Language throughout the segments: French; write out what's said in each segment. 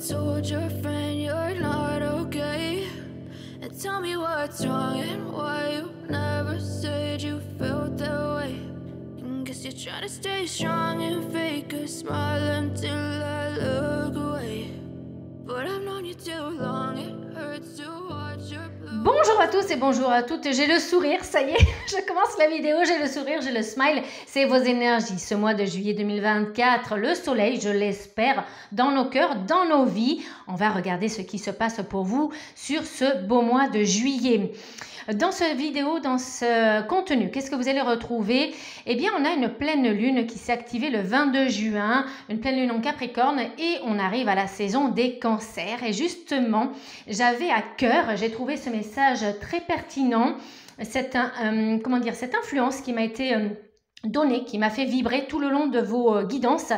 told your friend you're not okay? And tell me what's wrong and why you never said you felt that way. And guess you're trying to stay strong and fake a smile until I look away. But I've known you too long, it hurts to watch your blue. Bonjour à tous et bonjour à toutes, j'ai le sourire, ça y est, je commence la vidéo, j'ai le sourire, j'ai le smile, c'est vos énergies. Ce mois de juillet 2024, le soleil, je l'espère, dans nos cœurs, dans nos vies. On va regarder ce qui se passe pour vous sur ce beau mois de juillet. Dans cette vidéo, dans ce contenu, qu'est-ce que vous allez retrouver? Eh bien, on a une pleine lune qui s'est activée le 22 juin, une pleine lune en Capricorne et on arrive à la saison des cancers. Et justement, j'avais à cœur, j'ai trouvé ce message très pertinent, cette influence qui m'a été donnée, qui m'a fait vibrer tout le long de vos guidances.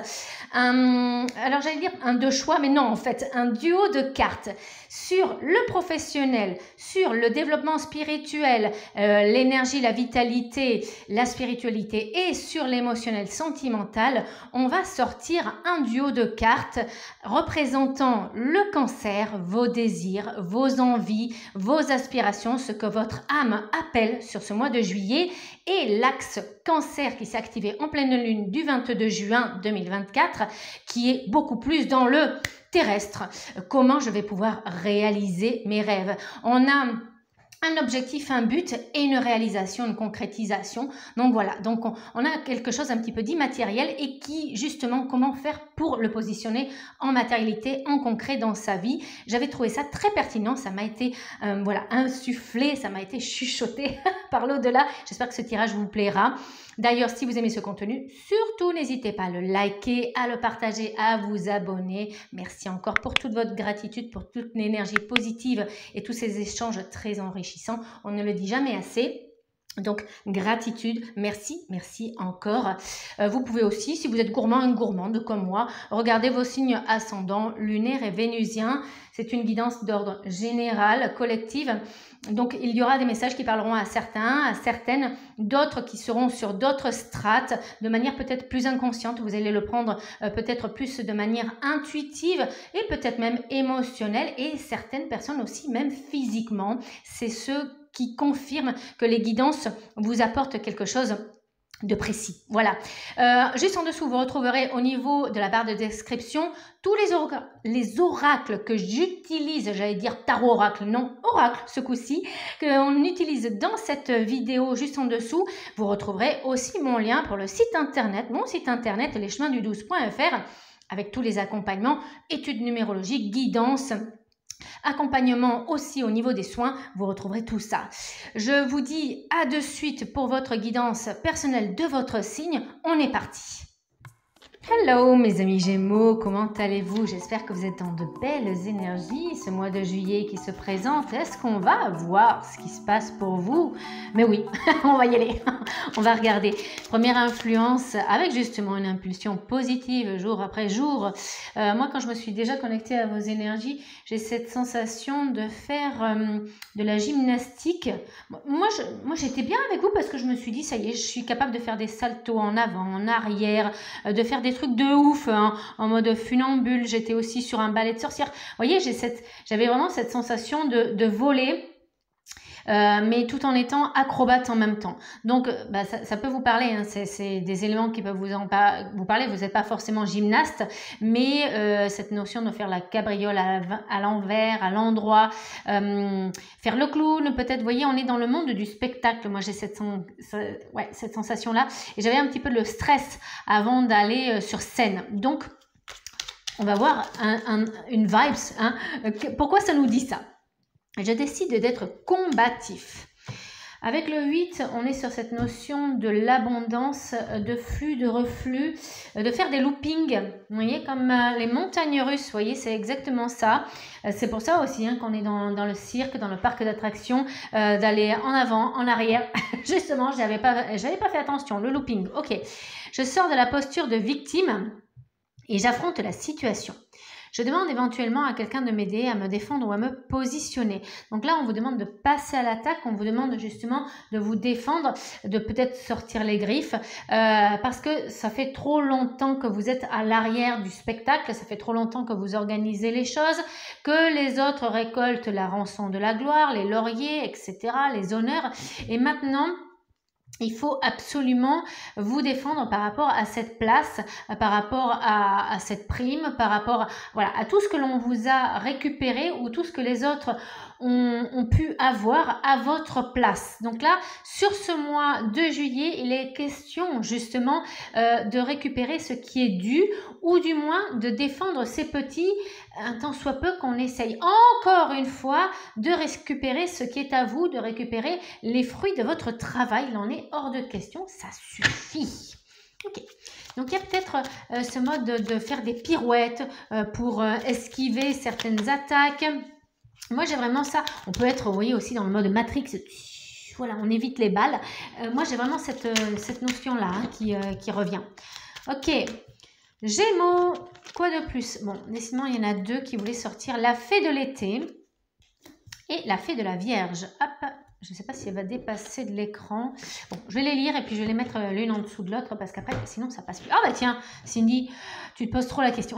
Alors j'allais dire un de choix, mais non en fait, un duo de cartes sur le professionnel, sur le développement spirituel, l'énergie, la vitalité, la spiritualité et sur l'émotionnel sentimental. On va sortir un duo de cartes représentant le cancer, vos désirs, vos envies, vos aspirations, ce que votre âme appelle sur ce mois de juillet, et l'axe cancer qui s'est activé en pleine lune du 22 juin 2024 qui est beaucoup plus dans le terrestre. Comment je vais pouvoir réaliser mes rêves? On a un objectif, un but et une réalisation, une concrétisation. Donc voilà, donc on a quelque chose un petit peu d'immatériel et qui justement comment faire pour le positionner en matérialité, en concret dans sa vie. J'avais trouvé ça très pertinent, ça m'a été voilà, insufflé, ça m'a été chuchoté par l'au-delà. J'espère que ce tirage vous plaira. D'ailleurs, si vous aimez ce contenu, surtout n'hésitez pas à le liker, à le partager, à vous abonner. Merci encore pour toute votre gratitude, pour toute l'énergie positive et tous ces échanges très enrichissants. On ne le dit jamais assez. Donc, gratitude, merci, merci encore. Vous pouvez aussi, si vous êtes gourmand ou gourmande comme moi, regarder vos signes ascendants, lunaires et vénusiens. C'est une guidance d'ordre général, collective. Donc, il y aura des messages qui parleront à certains, à certaines, d'autres qui seront sur d'autres strates, de manière peut-être plus inconsciente. Vous allez le prendre peut-être plus de manière intuitive et peut-être même émotionnelle. Et certaines personnes aussi, même physiquement. C'est ceux qui confirment que les guidances vous apportent quelque chose de précis. Voilà. Juste en dessous, vous retrouverez au niveau de la barre de description tous les oracles que j'utilise, j'allais dire tarot oracle, non, oracle ce coup-ci, qu'on utilise dans cette vidéo juste en dessous. Vous retrouverez aussi mon lien pour le site internet, mon site internet lescheminsdu12.fr avec tous les accompagnements, études numérologiques, guidances, accompagnement aussi au niveau des soins, vous retrouverez tout ça. Je vous dis à de suite pour votre guidance personnelle de votre signe. On est parti. Hello mes amis Gémeaux, comment allez-vous? J'espère que vous êtes dans de belles énergies ce mois de juillet qui se présente. Est-ce qu'on va voir ce qui se passe pour vous? Mais oui, on va y aller, on va regarder. Première influence avec justement une impulsion positive jour après jour. Moi quand je me suis déjà connectée à vos énergies, j'ai cette sensation de faire de la gymnastique. Moi j'étais bien avec vous parce que je me suis dit ça y est, je suis capable de faire des saltos en avant, en arrière, de faire des trucs de ouf hein, en mode funambule. J'étais aussi sur un balai de sorcière. Vous voyez, j'avais vraiment cette sensation de voler, mais tout en étant acrobate en même temps. Donc, bah, ça peut vous parler. Hein, c'est des éléments qui peuvent vous parler. Vous n'êtes pas forcément gymnaste, mais cette notion de faire la cabriole à l'envers, à l'endroit, faire le clown, peut-être. Vous voyez, on est dans le monde du spectacle. Moi, j'ai cette sensation-là. Et j'avais un petit peu le stress avant d'aller sur scène. Donc, on va voir une vibes. Hein. Pourquoi ça nous dit ça? Je décide d'être combatif. Avec le 8, on est sur cette notion de l'abondance, de flux, de reflux, de faire des loopings. Vous voyez, comme les montagnes russes, vous voyez, c'est exactement ça. C'est pour ça aussi hein, qu'on est dans le cirque, dans le parc d'attractions, d'aller en avant, en arrière. Justement, j'avais pas fait attention, le looping. Ok, je sors de la posture de victime et j'affronte la situation. Je demande éventuellement à quelqu'un de m'aider à me défendre ou à me positionner. Donc là, on vous demande de passer à l'attaque, on vous demande justement de vous défendre, de peut-être sortir les griffes, parce que ça fait trop longtemps que vous êtes à l'arrière du spectacle, ça fait trop longtemps que vous organisez les choses, que les autres récoltent la rançon de la gloire, les lauriers, etc., les honneurs. Et maintenant, il faut absolument vous défendre par rapport à cette place, par rapport à cette prime, par rapport voilà, à tout ce que l'on vous a récupéré ou tout ce que les autres ont pu avoir à votre place. Donc là, sur ce mois de juillet, il est question justement de récupérer ce qui est dû ou du moins de défendre ces petits, un tant soit peu qu'on essaye encore une fois de récupérer ce qui est à vous, de récupérer les fruits de votre travail. Il en est hors de question, ça suffit. Ok, donc il y a peut-être ce mode de faire des pirouettes pour esquiver certaines attaques. Moi j'ai vraiment ça, on peut être, vous voyez, aussi dans le mode Matrix, voilà, on évite les balles. Moi j'ai vraiment cette notion-là qui revient. Ok, Gémeaux, quoi de plus? Bon, décidément il y en a deux qui voulaient sortir, la fée de l'été et la fée de la Vierge. Hop, je ne sais pas si elle va dépasser de l'écran. Bon, je vais les lire et puis je vais les mettre l'une en dessous de l'autre parce qu'après, sinon ça passe plus. Ah bah tiens, Cindy, tu te poses trop la question.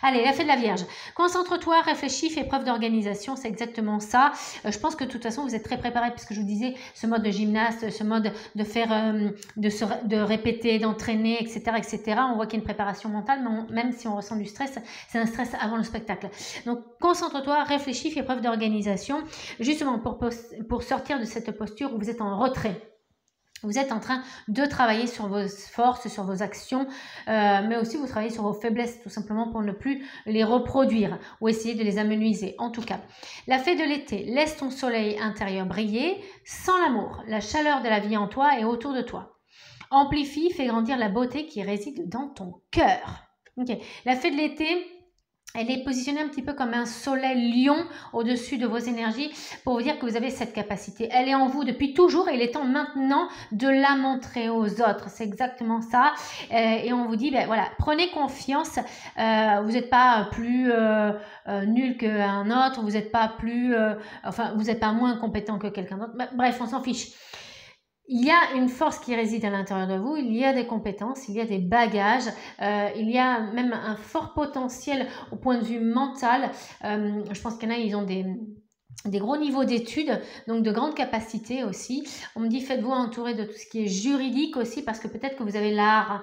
Allez, la fée de la Vierge. Concentre-toi, réfléchis, fais preuve d'organisation, c'est exactement ça. Je pense que de toute façon, vous êtes très préparés puisque je vous disais, ce mode de gymnaste, ce mode de faire, de répéter, d'entraîner, etc., etc. On voit qu'il y a une préparation mentale, mais même si on ressent du stress, c'est un stress avant le spectacle. Donc, concentre-toi, réfléchis, fais preuve d'organisation, justement pour sortir de cette posture où vous êtes en retrait. Vous êtes en train de travailler sur vos forces, sur vos actions, mais aussi vous travaillez sur vos faiblesses, tout simplement pour ne plus les reproduire ou essayer de les amenuiser. En tout cas, la fée de l'été, laisse ton soleil intérieur briller sans l'amour, la chaleur de la vie en toi et autour de toi. Amplifie, fais grandir la beauté qui réside dans ton cœur. Okay. La fée de l'été, elle est positionnée un petit peu comme un soleil lion au-dessus de vos énergies pour vous dire que vous avez cette capacité. Elle est en vous depuis toujours et il est temps maintenant de la montrer aux autres. C'est exactement ça. Et on vous dit, ben voilà, prenez confiance. Vous n'êtes pas plus nul qu'un autre. Vous n'êtes pas plus, enfin, vous n'êtes pas moins compétent que quelqu'un d'autre. Bref, on s'en fiche. Il y a une force qui réside à l'intérieur de vous, il y a des compétences, il y a des bagages, il y a même un fort potentiel au point de vue mental. Je pense qu'il y en a, ils ont des gros niveaux d'études, donc de grandes capacités aussi. On me dit, faites-vous entourer de tout ce qui est juridique aussi, parce que peut-être que vous avez l'art,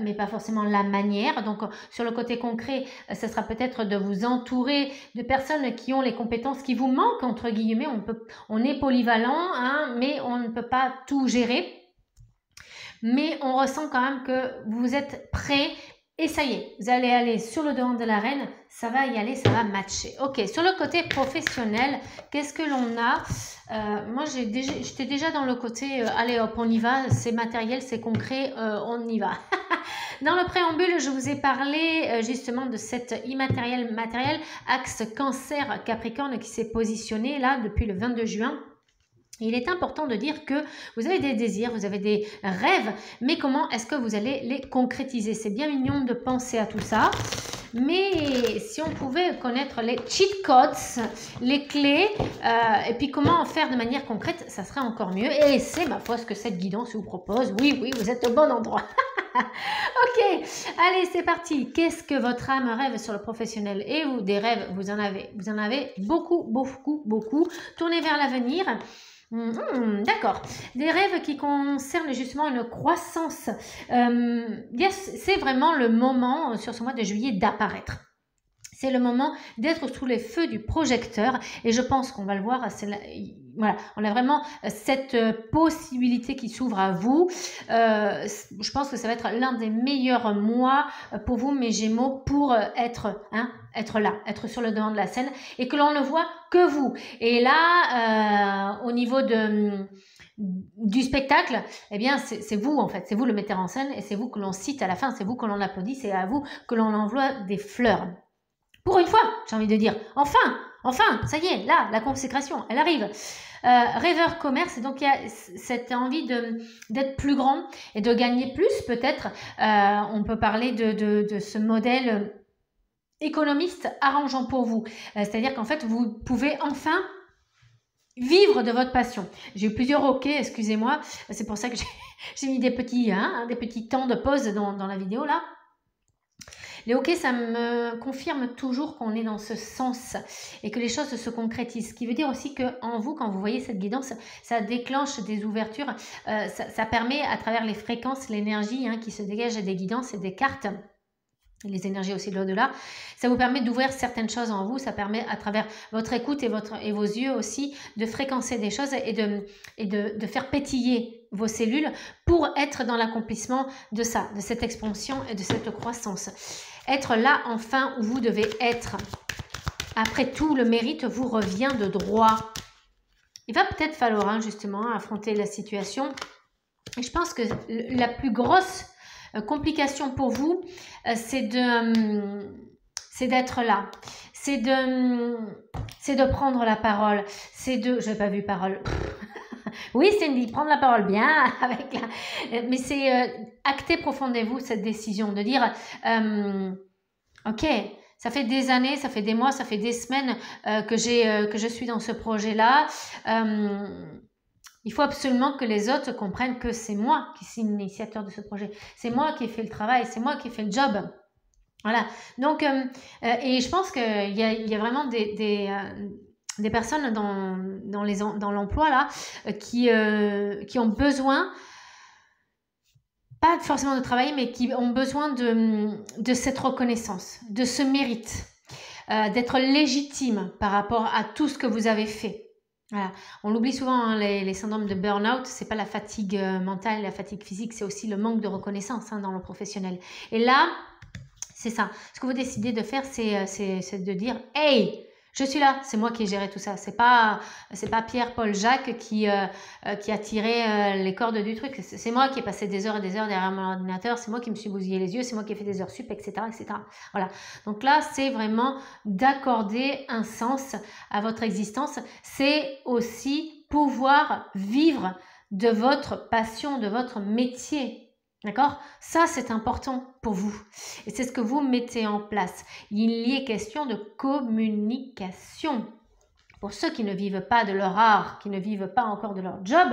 mais pas forcément la manière. Donc, sur le côté concret, ce sera peut-être de vous entourer de personnes qui ont les compétences qui vous manquent, entre guillemets. On est polyvalent, hein, mais on ne peut pas tout gérer. Mais on ressent quand même que vous êtes prêt. Et ça y est, vous allez aller sur le devant de l'arène, ça va y aller, ça va matcher. Ok, sur le côté professionnel, qu'est-ce que l'on a? Moi, j'étais déjà dans le côté, allez hop, on y va, c'est matériel, c'est concret, on y va. Dans le préambule, je vous ai parlé justement de cet immatériel matériel, axe cancer Capricorne qui s'est positionné là depuis le 22 juin. Il est important de dire que vous avez des désirs, vous avez des rêves, mais comment est-ce que vous allez les concrétiser? C'est bien mignon de penser à tout ça, mais si on pouvait connaître les cheat codes, les clés, et puis comment en faire de manière concrète, ça serait encore mieux. Et c'est ma foi ce que cette guidance vous propose. Oui, oui, vous êtes au bon endroit. Ok, allez, c'est parti. Qu'est-ce que votre âme rêve sur le professionnel? Et vous, des rêves, vous en avez beaucoup, beaucoup, beaucoup. Tournez vers l'avenir. D'accord. Des rêves qui concernent justement une croissance. C'est vraiment le moment sur ce mois de juillet d'apparaître. C'est le moment d'être sous les feux du projecteur et je pense qu'on va le voir, voilà, on a vraiment cette possibilité qui s'ouvre à vous. Je pense que ça va être l'un des meilleurs mois pour vous, mes Gémeaux, pour être là, être sur le devant de la scène et que l'on ne voit que vous. Et là, au niveau du spectacle, eh bien c'est vous en fait, c'est vous le metteur en scène et c'est vous que l'on cite à la fin, c'est vous que l'on applaudit, c'est à vous que l'on envoie des fleurs. Pour une fois, j'ai envie de dire, enfin, ça y est, là, la consécration, elle arrive. Rêveur commerce, donc il y a cette envie d'être plus grand et de gagner plus peut-être. On peut parler de ce modèle économiste arrangeant pour vous. C'est-à-dire qu'en fait, vous pouvez enfin vivre de votre passion. J'ai eu plusieurs OK, excusez-moi. C'est pour ça que j'ai mis des petits temps de pause dans la vidéo là. Les OK, ça me confirme toujours qu'on est dans ce sens et que les choses se concrétisent. Ce qui veut dire aussi qu'en vous, quand vous voyez cette guidance, ça déclenche des ouvertures. Ça permet, à travers les fréquences, l'énergie qui se dégage des guidances et des cartes, les énergies aussi de l'au-delà, ça vous permet d'ouvrir certaines choses en vous, ça permet à travers votre écoute et vos yeux aussi de fréquencer des choses et de faire pétiller vos cellules pour être dans l'accomplissement de ça, de cette expansion et de cette croissance. Être là enfin où vous devez être. Après tout, le mérite vous revient de droit. Il va peut-être falloir justement affronter la situation. Et je pense que la plus grosse complication pour vous, c'est d'être là, c'est de prendre la parole, je n'ai pas vu parole. Oui, Cindy, prendre la parole bien, mais c'est acter profondément cette décision, de dire, ok, ça fait des années, ça fait des mois, ça fait des semaines que je suis dans ce projet-là. Il faut absolument que les autres comprennent que c'est moi qui suis l'initiateur de ce projet. C'est moi qui ai fait le travail, c'est moi qui ai fait le job. Voilà. Donc, et je pense qu'il y a vraiment des personnes dans l'emploi là qui ont besoin, pas forcément de travailler, mais qui ont besoin de cette reconnaissance, de ce mérite, d'être légitime par rapport à tout ce que vous avez fait. Voilà. On l'oublie souvent, les syndromes de burn-out, c'est pas la fatigue mentale, la fatigue physique, c'est aussi le manque de reconnaissance dans le professionnel. Et là, c'est ça. Ce que vous décidez de faire, c'est de dire « Hey, je suis là, c'est moi qui ai géré tout ça. » C'est pas Pierre, Paul, Jacques qui a tiré les cordes du truc. C'est moi qui ai passé des heures et des heures derrière mon ordinateur. C'est moi qui me suis bousillé les yeux. C'est moi qui ai fait des heures sup, etc., etc. Voilà. Donc là, c'est vraiment d'accorder un sens à votre existence. C'est aussi pouvoir vivre de votre passion, de votre métier. D'accord? Ça, c'est important pour vous. Et c'est ce que vous mettez en place. Il y est question de communication. Pour ceux qui ne vivent pas de leur art, qui ne vivent pas encore de leur job,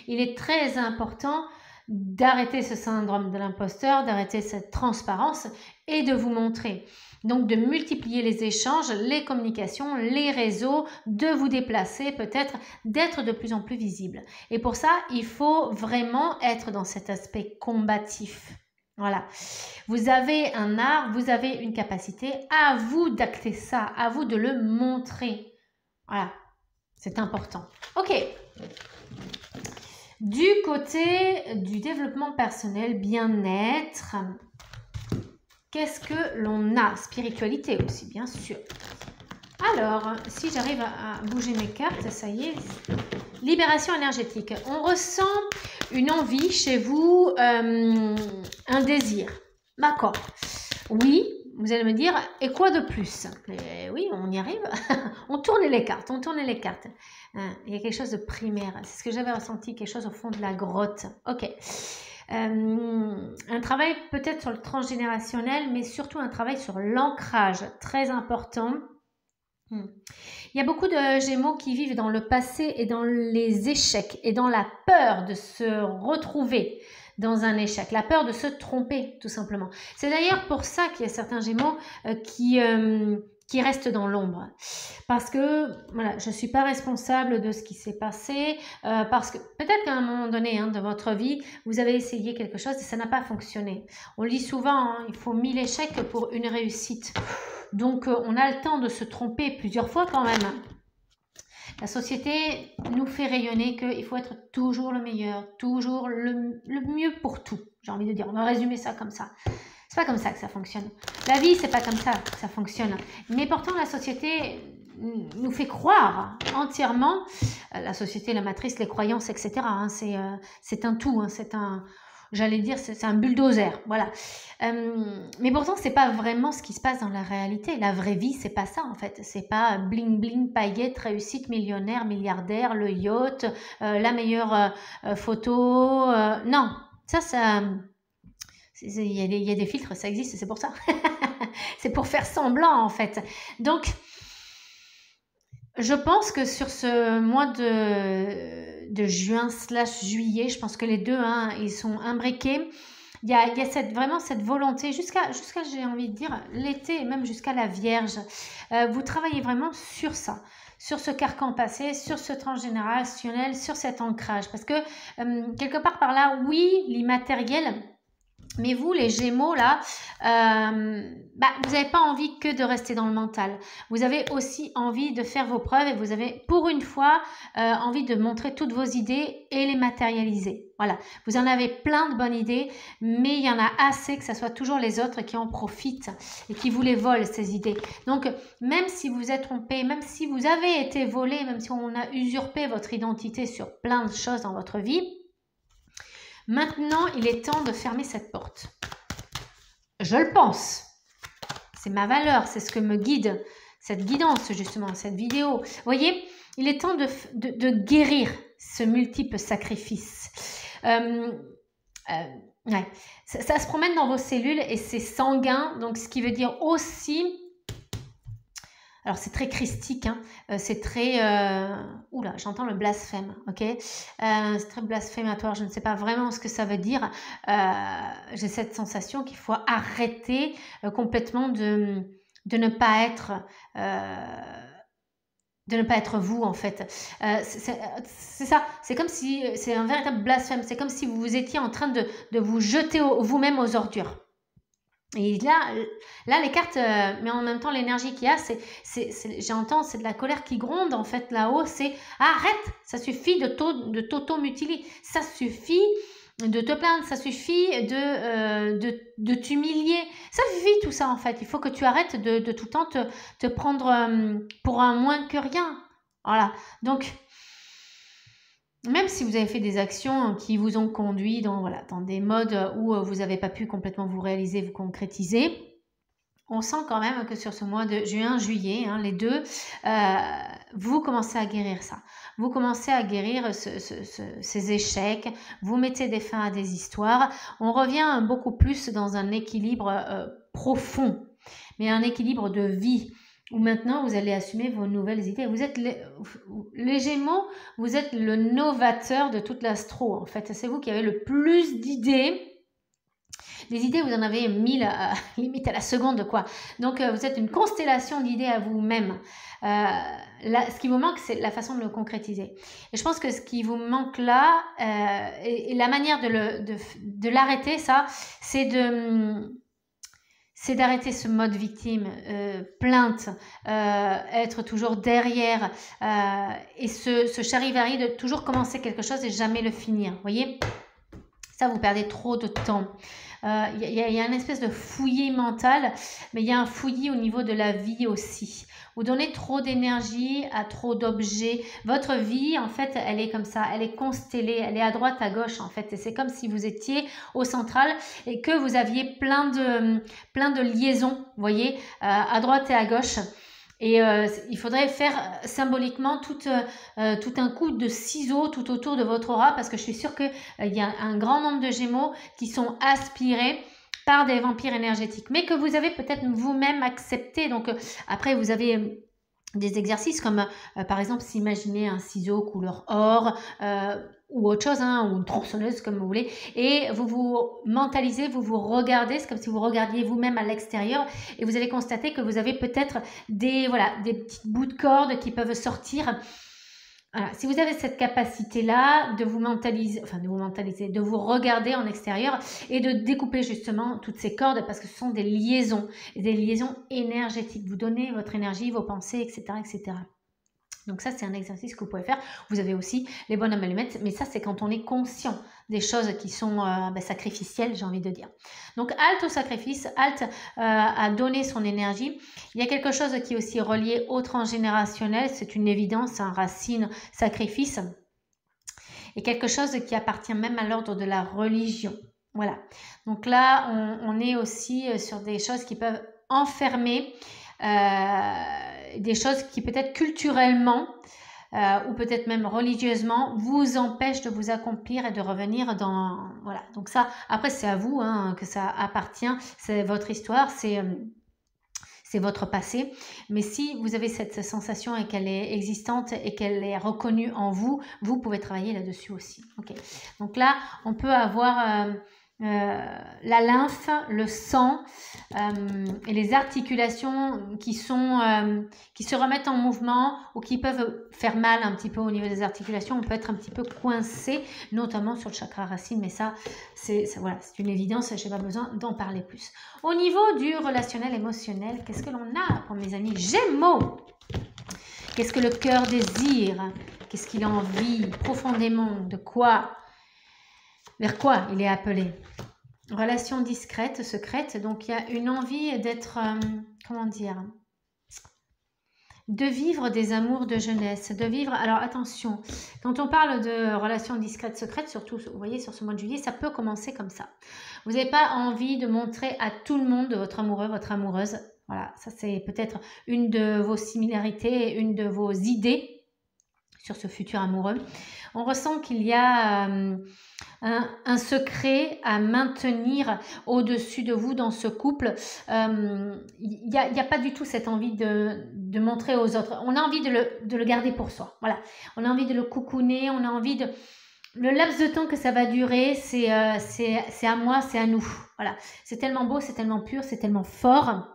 il est très important d'arrêter ce syndrome de l'imposteur, d'arrêter cette transparence et de vous montrer. Donc, de multiplier les échanges, les communications, les réseaux, de vous déplacer peut-être, d'être de plus en plus visible. Et pour ça, il faut vraiment être dans cet aspect combatif. Voilà. Vous avez un art, vous avez une capacité, à vous d'acter ça, à vous de le montrer. Voilà. C'est important. Ok. Du côté du développement personnel, bien-être, qu'est-ce que l'on a? Spiritualité aussi, bien sûr. Alors, si j'arrive à bouger mes cartes, ça y est. Libération énergétique. On ressent une envie chez vous, un désir. D'accord. Oui, vous allez me dire, et quoi de plus? Mais oui, on y arrive. On tourne les cartes, il y a quelque chose de primaire. C'est ce que j'avais ressenti, quelque chose au fond de la grotte. Ok. Un travail peut-être sur le transgénérationnel, mais surtout un travail sur l'ancrage, très important. Il y a beaucoup de Gémeaux qui vivent dans le passé et dans les échecs et dans la peur de se retrouver dans un échec, la peur de se tromper tout simplement. C'est d'ailleurs pour ça qu'il y a certains Gémeaux qui restent dans l'ombre. Parce que voilà, je ne suis pas responsable de ce qui s'est passé, parce que peut-être qu'à un moment donné de votre vie, vous avez essayé quelque chose et ça n'a pas fonctionné. On le dit souvent, il faut 1000 échecs pour une réussite. Donc, on a le temps de se tromper plusieurs fois quand même. La société nous fait rayonner qu'il faut être toujours le meilleur, toujours le mieux pour tout. J'ai envie de dire, on va résumer ça comme ça. C'est pas comme ça que ça fonctionne. La vie, c'est pas comme ça que ça fonctionne. Mais pourtant, la société nous fait croire entièrement, la société, la matrice, les croyances, etc. C'est un tout, c'est un... J'allais dire, c'est un bulldozer, voilà. Mais pourtant, c'est pas vraiment ce qui se passe dans la réalité. La vraie vie, c'est pas ça, en fait. C'est pas bling bling, paillettes, réussite, millionnaire, milliardaire, le yacht, la meilleure photo. Non, ça, il y a des filtres, ça existe, c'est pour ça. c'est pour faire semblant en fait. Donc, je pense que sur ce mois de juin/juillet, je pense que les deux, hein, ils sont imbriqués. Il y a vraiment cette volonté, jusqu'à j'ai envie de dire, l'été et même jusqu'à la Vierge. Vous travaillez vraiment sur ça, sur ce carcan passé, sur ce transgénérationnel, sur cet ancrage. Parce que quelque part par là, oui, l'immatériel, mais vous, les Gémeaux, là, vous n'avez pas envie que de rester dans le mental. Vous avez aussi envie de faire vos preuves et vous avez, pour une fois, envie de montrer toutes vos idées et les matérialiser. Voilà, vous en avez plein de bonnes idées, mais il y en a assez que ce soit toujours les autres qui en profitent et qui vous les volent, ces idées. Donc, même si vous êtes trompé, même si vous avez été volé, même si on a usurpé votre identité sur plein de choses dans votre vie, maintenant, il est temps de fermer cette porte. Je le pense. C'est ma valeur, c'est ce que me guide, cette guidance justement, cette vidéo. Vous voyez, il est temps de guérir ce multiple sacrifice. Ouais. Ça se promène dans vos cellules et c'est sanguin, donc ce qui veut dire aussi... Alors, c'est très christique, hein. C'est très... Oula, j'entends le blasphème, ok. C'est très blasphématoire, je ne sais pas vraiment ce que ça veut dire. J'ai cette sensation qu'il faut arrêter complètement de ne pas être... de ne pas être vous, en fait. C'est ça, c'est comme si... C'est un véritable blasphème, c'est comme si vous étiez en train de vous jeter vous-même aux ordures. Et là, les cartes, mais en même temps, l'énergie qu'il y a, j'entends, c'est de la colère qui gronde, en fait, là-haut. C'est arrête, ça suffit de t'auto-mutiler, ça suffit de te plaindre, ça suffit de t'humilier. Ça suffit tout ça, en fait. Il faut que tu arrêtes de tout le temps te prendre pour un moins que rien. Voilà. Donc, même si vous avez fait des actions qui vous ont conduit dans des modes où vous n'avez pas pu complètement vous réaliser, vous concrétiser, on sent quand même que sur ce mois de juin-juillet, hein, les deux, vous commencez à guérir ça. Vous commencez à guérir ces échecs, vous mettez des fins à des histoires. On revient beaucoup plus dans un équilibre profond, mais un équilibre de vie, où maintenant vous allez assumer vos nouvelles idées. Vous êtes les Gémeaux, vous êtes le novateur de toute l'astro. En fait, c'est vous qui avez le plus d'idées. Des idées, vous en avez 1000, limite à la seconde, quoi. Donc, vous êtes une constellation d'idées à vous-même. Ce qui vous manque, c'est la façon de le concrétiser. Et je pense que ce qui vous manque là, et la manière de l'arrêter, ça, c'est d'arrêter ce mode victime, plainte, être toujours derrière et ce charivari de toujours commencer quelque chose et jamais le finir. Vous voyez, ça, vous perdez trop de temps. Il y a une espèce de fouillis mental, mais il y a un fouillis au niveau de la vie aussi. Vous donnez trop d'énergie à trop d'objets. Votre vie, en fait, elle est comme ça. Elle est constellée. Elle est à droite, à gauche, en fait. Et c'est comme si vous étiez au central et que vous aviez plein de liaisons, vous voyez, à droite et à gauche. Et il faudrait faire symboliquement tout un coup de ciseaux tout autour de votre aura, parce que je suis sûre qu'il y a un grand nombre de Gémeaux qui sont aspirés par des vampires énergétiques, mais que vous avez peut-être vous-même accepté. Donc après, vous avez des exercices comme par exemple s'imaginer un ciseau couleur or ou autre chose, hein, ou une tronçonneuse comme vous voulez, et vous vous mentalisez, vous vous regardez, c'est comme si vous regardiez vous-même à l'extérieur, et vous allez constater que vous avez peut-être des petits bouts de corde qui peuvent sortir. Voilà. Si vous avez cette capacité-là de vous mentaliser, de vous regarder en extérieur et de découper justement toutes ces cordes, parce que ce sont des liaisons énergétiques. Vous donnez votre énergie, vos pensées, etc., etc. Donc ça, c'est un exercice que vous pouvez faire. Vous avez aussi les bonnes allumettes, mais ça, c'est quand on est conscient des choses qui sont sacrificielles, j'ai envie de dire. Donc, halte au sacrifice, halte à donner son énergie. Il y a quelque chose qui est aussi relié au transgénérationnel, c'est une évidence, un racine, sacrifice, et quelque chose qui appartient même à l'ordre de la religion. Voilà. Donc là, on est aussi sur des choses qui peuvent enfermer des choses qui peut-être culturellement ou peut-être même religieusement vous empêchent de vous accomplir et de revenir dans... Voilà, donc ça, après c'est à vous hein, que ça appartient, c'est votre histoire, c'est c'est votre passé. Mais si vous avez cette sensation et qu'elle est existante et qu'elle est reconnue en vous, vous pouvez travailler là-dessus aussi. Ok. Donc là, on peut avoir la lymphe, le sang et les articulations qui se remettent en mouvement ou qui peuvent faire mal un petit peu au niveau des articulations. On peut être un petit peu coincé, notamment sur le chakra racine, mais ça voilà, c'est une évidence, je n'ai pas besoin d'en parler plus. Au niveau du relationnel émotionnel, qu'est-ce que l'on a pour mes amis Gémeaux? Qu'est-ce que le cœur désire? Qu'est-ce qu'il a envie profondément? De quoi? Vers quoi il est appelé? Relation discrète, secrète. Donc, il y a une envie d'être, comment dire, de vivre des amours de jeunesse, de vivre... Alors, attention, quand on parle de relation discrète, secrète, surtout, vous voyez, sur ce mois de juillet, ça peut commencer comme ça. Vous n'avez pas envie de montrer à tout le monde votre amoureux, votre amoureuse. Voilà, ça, c'est peut-être une de vos similarités, une de vos idées sur ce futur amoureux. On ressent qu'il y a un secret à maintenir au-dessus de vous dans ce couple. Il n'y a pas du tout cette envie de montrer aux autres. On a envie de le garder pour soi. Voilà. On a envie de le coucouner, on a envie de... Le laps de temps que ça va durer, c'est à moi, c'est à nous. Voilà. C'est tellement beau, c'est tellement pur, c'est tellement fort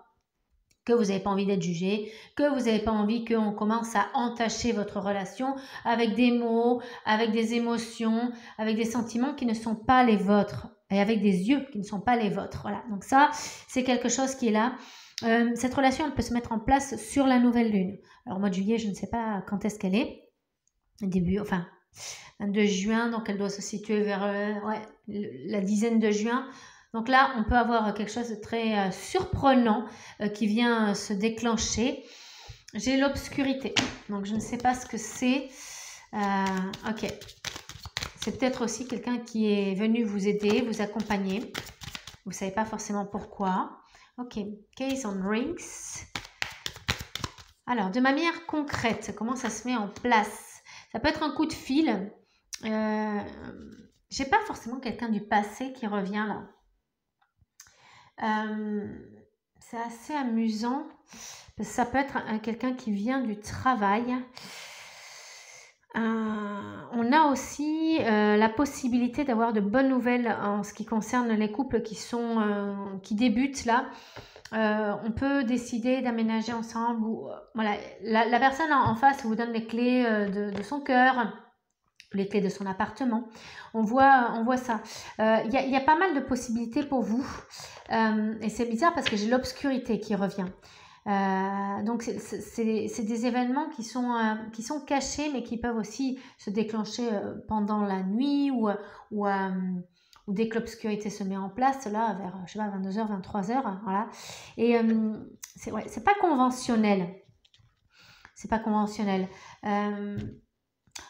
que vous n'avez pas envie d'être jugé, que vous n'avez pas envie qu'on commence à entacher votre relation avec des mots, avec des émotions, avec des sentiments qui ne sont pas les vôtres et avec des yeux qui ne sont pas les vôtres. Voilà, donc ça, c'est quelque chose qui est là. Cette relation, elle peut se mettre en place sur la nouvelle lune. Alors, au mois de juillet, je ne sais pas quand est-ce qu'elle est. Début, enfin, 22 juin, donc elle doit se situer vers la dizaine de juin. Donc là, on peut avoir quelque chose de très surprenant qui vient se déclencher. J'ai l'obscurité. Donc, je ne sais pas ce que c'est. Ok. C'est peut-être aussi quelqu'un qui est venu vous aider, vous accompagner. Vous ne savez pas forcément pourquoi. Ok. Case on rings. Alors, de manière concrète, comment ça se met en place? Ça peut être un coup de fil. J'ai pas forcément quelqu'un du passé qui revient là. C'est assez amusant. Ça peut être quelqu'un qui vient du travail. On a aussi la possibilité d'avoir de bonnes nouvelles en ce qui concerne les couples qui débutent là. On peut décider d'aménager ensemble. Voilà, la personne en face vous donne les clés de son cœur, les clés de son appartement. On voit ça. Il y a pas mal de possibilités pour vous. Et c'est bizarre parce que j'ai l'obscurité qui revient. Donc c'est des événements qui sont cachés mais qui peuvent aussi se déclencher pendant la nuit ou dès que l'obscurité se met en place là vers je sais pas 22h 23h voilà. Et c'est pas conventionnel. C'est pas conventionnel.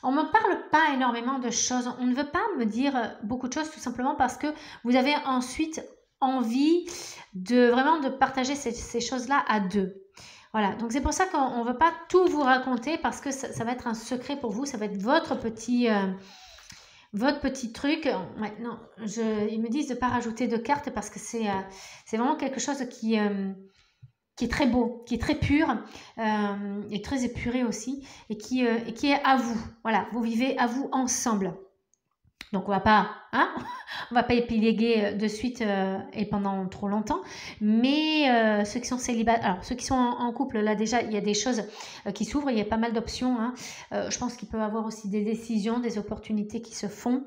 On ne me parle pas énormément de choses. On ne veut pas me dire beaucoup de choses tout simplement parce que vous avez ensuite envie de partager ces choses-là à deux. Voilà, donc c'est pour ça qu'on ne veut pas tout vous raconter parce que ça va être un secret pour vous, ça va être votre petit truc. Ouais, non, ils me disent de ne pas rajouter de cartes parce que c'est vraiment quelque chose qui est très beau, qui est très pur et très épuré aussi et qui est à vous. Voilà, vous vivez à vous ensemble. Donc, on va pas épiloguer de suite et pendant trop longtemps. Mais ceux qui sont célibataires, alors ceux qui sont en couple, là déjà, il y a des choses qui s'ouvrent, il y a pas mal d'options. Hein. Je pense qu'il peut y avoir aussi des décisions, des opportunités qui se font.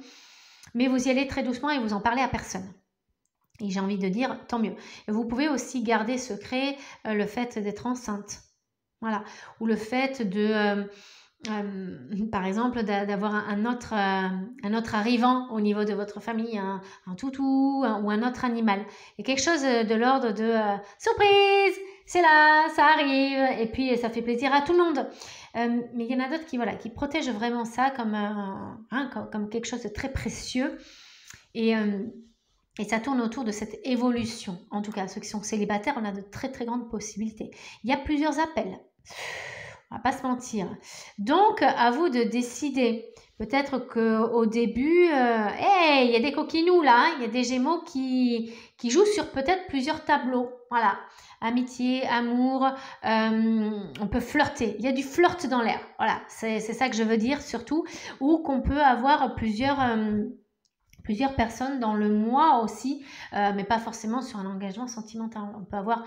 Mais vous y allez très doucement et vous en parlez à personne. Et j'ai envie de dire, tant mieux. Et vous pouvez aussi garder secret le fait d'être enceinte. Voilà. Ou le fait de... par exemple, d'avoir un autre arrivant au niveau de votre famille, un toutou ou un autre animal. Et quelque chose de l'ordre de surprise, c'est là, ça arrive, et puis ça fait plaisir à tout le monde. Mais il y en a d'autres qui protègent vraiment ça comme quelque chose de très précieux. Et ça tourne autour de cette évolution. En tout cas, ceux qui sont célibataires, on a de très très grandes possibilités. Il y a plusieurs appels. On va pas se mentir. Donc, à vous de décider. Peut-être qu'au début, hey, il y a des coquinous là, hein, il y a des Gémeaux qui jouent sur peut-être plusieurs tableaux. Voilà, amitié, amour, on peut flirter. Il y a du flirt dans l'air. Voilà, c'est ça que je veux dire surtout. Ou qu'on peut avoir plusieurs personnes dans le mois aussi, mais pas forcément sur un engagement sentimental. On peut avoir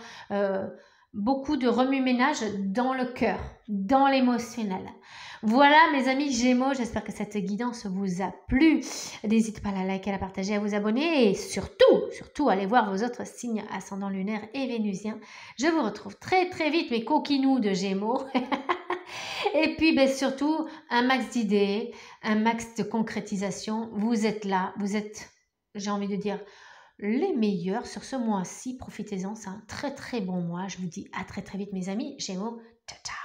beaucoup de remue-ménage dans le cœur, dans l'émotionnel. Voilà mes amis Gémeaux, j'espère que cette guidance vous a plu. N'hésitez pas à la liker, à la partager, à vous abonner et surtout, allez voir vos autres signes ascendant lunaire et vénusien. Je vous retrouve très très vite mes coquinous de Gémeaux. Et puis surtout un max d'idées, un max de concrétisation. Vous êtes là, vous êtes, j'ai envie de dire, les meilleurs sur ce mois-ci. Profitez-en, c'est un très très bon mois. Je vous dis à très très vite mes amis Gémeaux. Ciao, ciao.